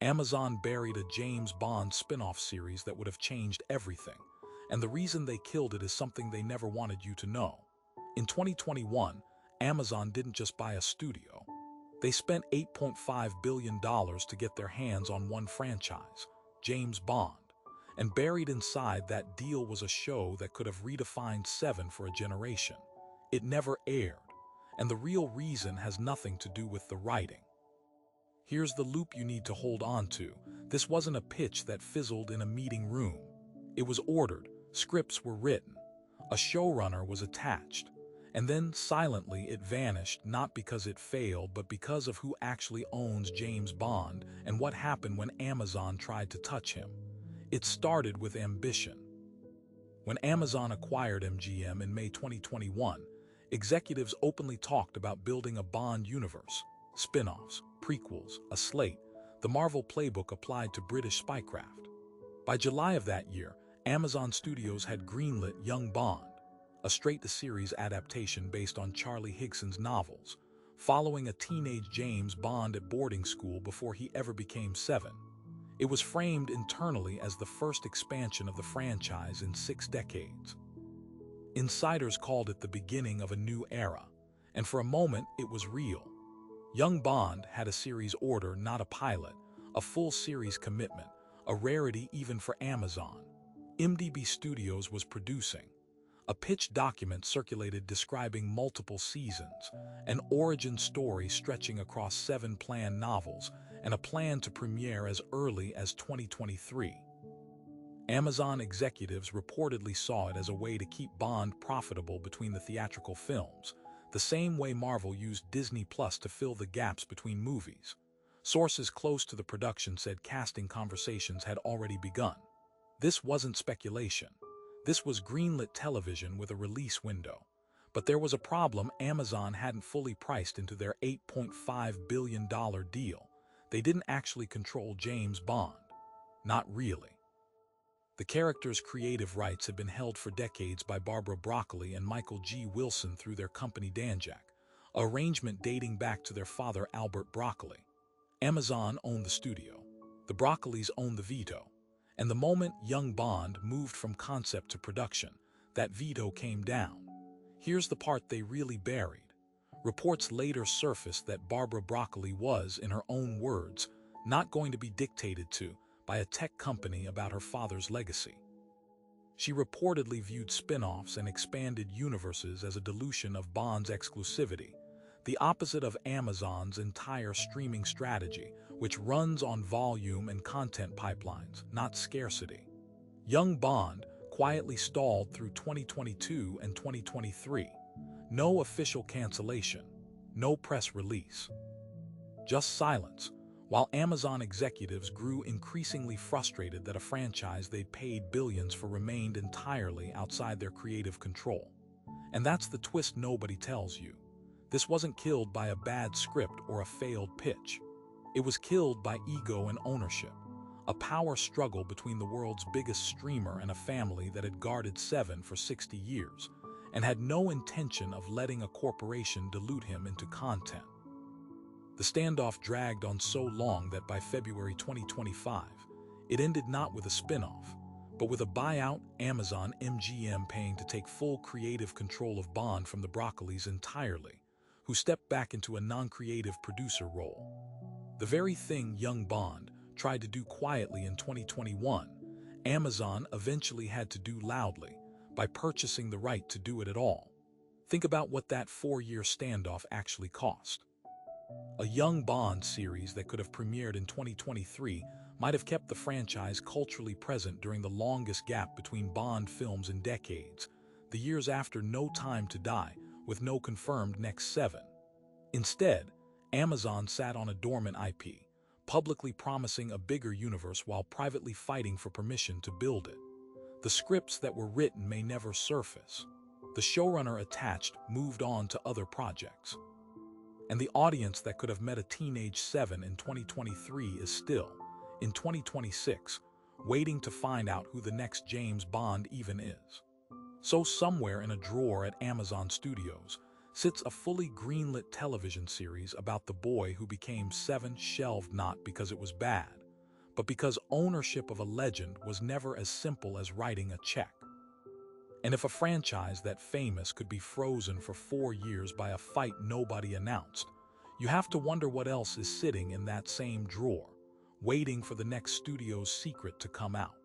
Amazon buried a James Bond spin-off series that would have changed everything, and the reason they killed it is something they never wanted you to know. In 2021, Amazon didn't just buy a studio. They spent $8.5 billion to get their hands on one franchise, James Bond, and buried inside that deal was a show that could have redefined Seven for a generation. It never aired, and the real reason has nothing to do with the writing. Here's the loop you need to hold on to. This wasn't a pitch that fizzled in a meeting room. It was ordered, scripts were written, a showrunner was attached, and then silently it vanished, not because it failed but because of who actually owns James Bond and what happened when Amazon tried to touch him. It started with ambition. When Amazon acquired MGM in May 2021, executives openly talked about building a Bond universe, spin-offs, prequels, a slate, the Marvel playbook applied to British spycraft. By July of that year, Amazon Studios had greenlit Young Bond, a straight-to-series adaptation based on Charlie Higson's novels, following a teenage James Bond at boarding school before he ever became Seven. It was framed internally as the first expansion of the franchise in 6 decades. Insiders called it the beginning of a new era, and for a moment it was real. Young Bond had a series order, not a pilot, a full series commitment, a rarity even for Amazon. IMDb Studios was producing. A pitch document circulated describing multiple seasons, an origin story stretching across 7 planned novels, and a plan to premiere as early as 2023. Amazon executives reportedly saw it as a way to keep Bond profitable between the theatrical films, the same way Marvel used Disney Plus to fill the gaps between movies. Sources close to the production said casting conversations had already begun. This wasn't speculation. This was greenlit television with a release window. But there was a problem: Amazon hadn't fully priced into their $8.5 billion deal. They didn't actually control James Bond. Not really. The character's creative rights had been held for decades by Barbara Broccoli and Michael G. Wilson through their company Danjaq, an arrangement dating back to their father Albert Broccoli. Amazon owned the studio. The Broccolis owned the veto. And the moment Young Bond moved from concept to production, that veto came down. Here's the part they really buried. Reports later surfaced that Barbara Broccoli was, in her own words, not going to be dictated to by a tech company about her father's legacy. She reportedly viewed spin-offs and expanded universes as a dilution of Bond's exclusivity, the opposite of Amazon's entire streaming strategy, which runs on volume and content pipelines, not scarcity. Young Bond quietly stalled through 2022 and 2023. No official cancellation, no press release. Just silence, while Amazon executives grew increasingly frustrated that a franchise they'd paid billions for remained entirely outside their creative control. And that's the twist nobody tells you. This wasn't killed by a bad script or a failed pitch. It was killed by ego and ownership, a power struggle between the world's biggest streamer and a family that had guarded Seven for 60 years and had no intention of letting a corporation dilute him into content. The standoff dragged on so long that by February 2025, it ended not with a spin-off, but with a buyout, Amazon MGM paying to take full creative control of Bond from the Broccolis entirely, who stepped back into a non-creative producer role. The very thing Young Bond tried to do quietly in 2021, Amazon eventually had to do loudly by purchasing the right to do it at all. Think about what that 4-year standoff actually cost. A Young Bond series that could have premiered in 2023 might have kept the franchise culturally present during the longest gap between Bond films in decades, the years after No Time to Die, with no confirmed next Seven. Instead, Amazon sat on a dormant IP, publicly promising a bigger universe while privately fighting for permission to build it. The scripts that were written may never surface. The showrunner attached moved on to other projects. And the audience that could have met a teenage Seven in 2023 is still, in 2026, waiting to find out who the next James Bond even is. So somewhere in a drawer at Amazon Studios sits a fully greenlit television series about the boy who became Seven, shelved not because it was bad, but because ownership of a legend was never as simple as writing a check. And if a franchise that famous could be frozen for 4 years by a fight nobody announced, you have to wonder what else is sitting in that same drawer, waiting for the next studio's secret to come out.